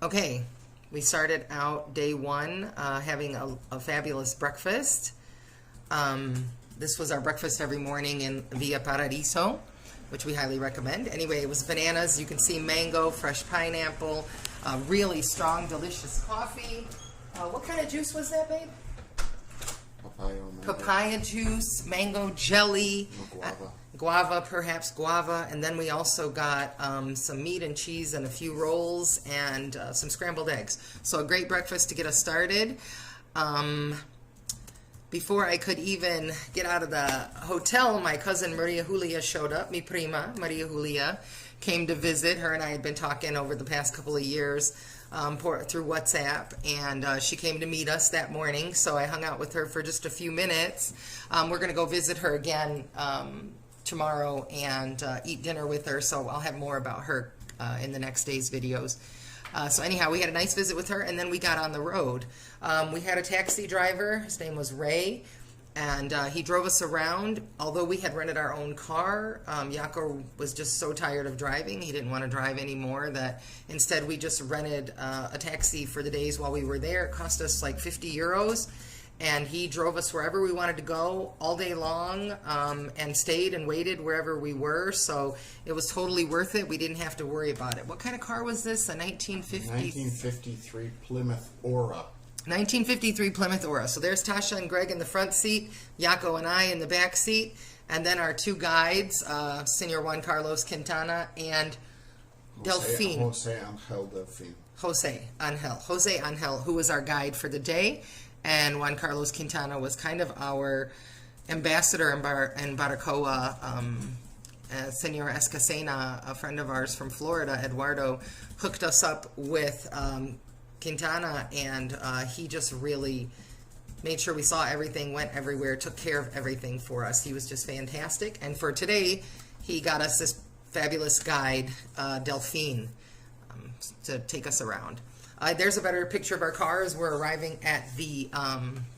Okay, we started out day one having a fabulous breakfast. This was our breakfast every morning in Via Paradiso, which we highly recommend. Anyway, it was bananas. You can see mango, fresh pineapple, really strong, delicious coffee. What kind of juice was that, babe? Papaya juice, mango jelly, guava, perhaps guava, and then we also got some meat and cheese and a few rolls and some scrambled eggs. So a great breakfast to get us started. Before I could even get out of the hotel, my cousin Maria Julia showed up. Mi prima, Maria Julia, came to visit. Her and I had been talking over the past couple of years through WhatsApp, and she came to meet us that morning, so I hung out with her for just a few minutes. We're going to go visit her again tomorrow and eat dinner with her, so I'll have more about her in the next day's videos. So anyhow, we had a nice visit with her, and then we got on the road. We had a taxi driver. His name was Ray, and he drove us around. Although we had rented our own car, Jaco was just so tired of driving. He didn't want to drive anymore, that instead we just rented a taxi for the days while we were there. It cost us like 50 euros. And he drove us wherever we wanted to go all day long, and stayed and waited wherever we were. So it was totally worth it. We didn't have to worry about it. What kind of car was this? A 1953 Plymouth Aura. 1953 Plymouth Aura. So there's Tasha and Greg in the front seat, Jaco and I in the back seat, and then our two guides, Senor Juan Carlos Quintana and Delfin. Jose Angel Delfin. Jose Angel, who was our guide for the day. And Juan Carlos Quintana was kind of our ambassador in Baracoa. Senor Escacena, a friend of ours from Florida, Eduardo, hooked us up with Quintana, and he just really made sure we saw everything, went everywhere, took care of everything for us. He was just fantastic. And for today, he got us this fabulous guide, Delfin, to take us around. There's a better picture of our cars. We're arriving at the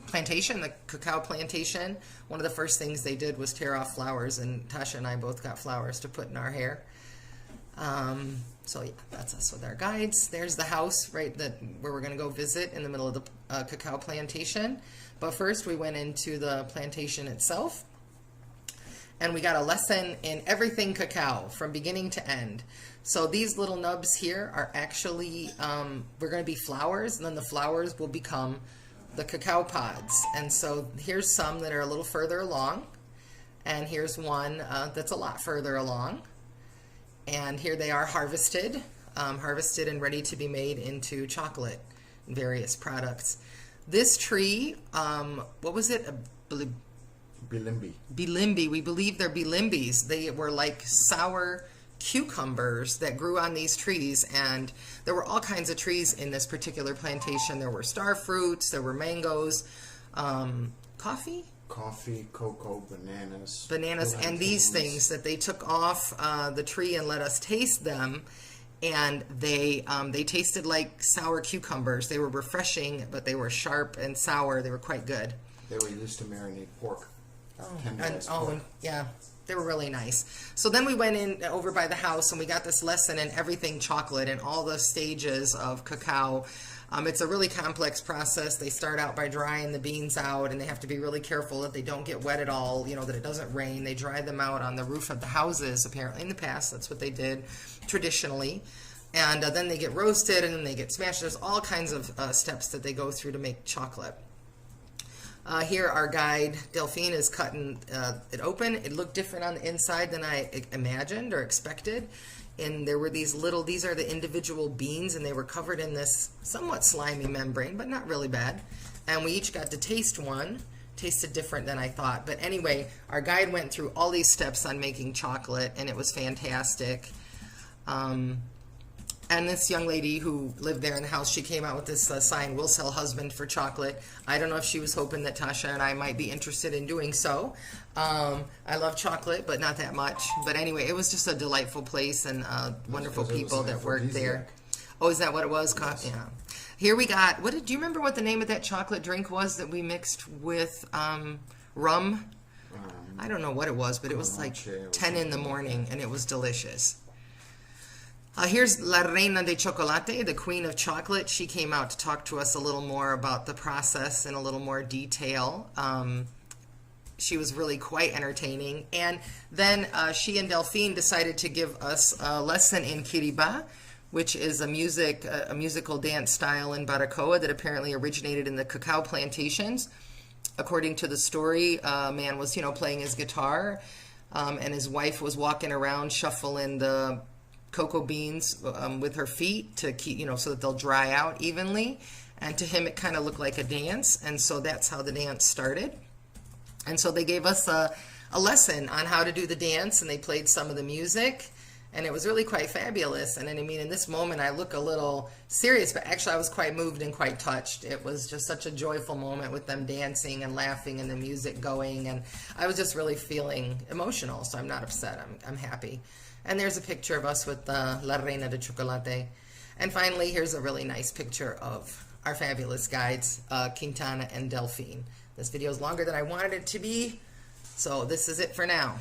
plantation, the Cacao Plantation. One of the first things they did was tear off flowers, and Tasha and I both got flowers to put in our hair. So yeah, that's us with our guides. There's the house where we're going to go visit in the middle of the Cacao Plantation. But first we went into the plantation itself, and we got a lesson in everything cacao from beginning to end. So these little nubs here are actually, we're going to be flowers, and then the flowers will become the cacao pods. And so here's some that are a little further along, and here's one that's a lot further along. And here they are harvested and ready to be made into chocolate and various products. This tree, what was it? Bilimbi. Bilimbi. We believe they're bilimbis. They were like sour cucumbers that grew on these trees, and there were all kinds of trees in this particular plantation. There were star fruits, there were mangoes, coffee, cocoa, bananas, and these things that they took off the tree and let us taste them, and they tasted like sour cucumbers. They were refreshing, but they were sharp and sour. They were quite good. They were used to marinate pork. Yeah, they were really nice. So then we went in over by the house, and we got this lesson in everything chocolate and all the stages of cacao. It's a really complex process. They start out by drying the beans out, and they have to be really careful that they don't get wet at all, that it doesn't rain. They dry them out on the roof of the houses, apparently in the past. That's what they did traditionally. And then they get roasted, and then they get smashed. There's all kinds of steps that they go through to make chocolate. Here our guide Delfin is cutting it open. It looked different on the inside than I imagined or expected. And there were these are the individual beans, and they were covered in this somewhat slimy membrane, but not really bad. And we each got to taste one. Tasted different than I thought. But anyway, our guide went through all these steps on making chocolate, and it was fantastic. And this young lady who lived there in the house, she came out with this sign, "We'll sell husband for chocolate." I don't know if she was hoping that Tasha and I might be interested in doing so. I love chocolate, but not that much. But anyway, it was just a delightful place, and wonderful people that worked there. Oh, is that what it was? Yes. Yeah. Here we got, do you remember what the name of that chocolate drink was that we mixed with rum? I don't know what it was, but it was like 10 in the morning, and it was delicious. Here's La Reina de Chocolate, the Queen of Chocolate. She came out to talk to us a little more about the process in a little more detail. She was really quite entertaining. And then she and Delfin decided to give us a lesson in Kiriba, which is a musical dance style in Baracoa that apparently originated in the cacao plantations. According to the story, a man was, playing his guitar, and his wife was walking around shuffling the cocoa beans with her feet to keep, so that they'll dry out evenly. And to him, it kind of looked like a dance, and so that's how the dance started. And so they gave us a lesson on how to do the dance, and they played some of the music, and it was really quite fabulous. And I mean, in this moment, I look a little serious, but actually I was quite moved and quite touched. It was just such a joyful moment with them dancing and laughing and the music going, and I was just really feeling emotional, so I'm not upset. I'm happy. And there's a picture of us with La Reina de Chocolate. And finally, here's a really nice picture of our fabulous guides, Quintana and Delfin. This video is longer than I wanted it to be, so this is it for now.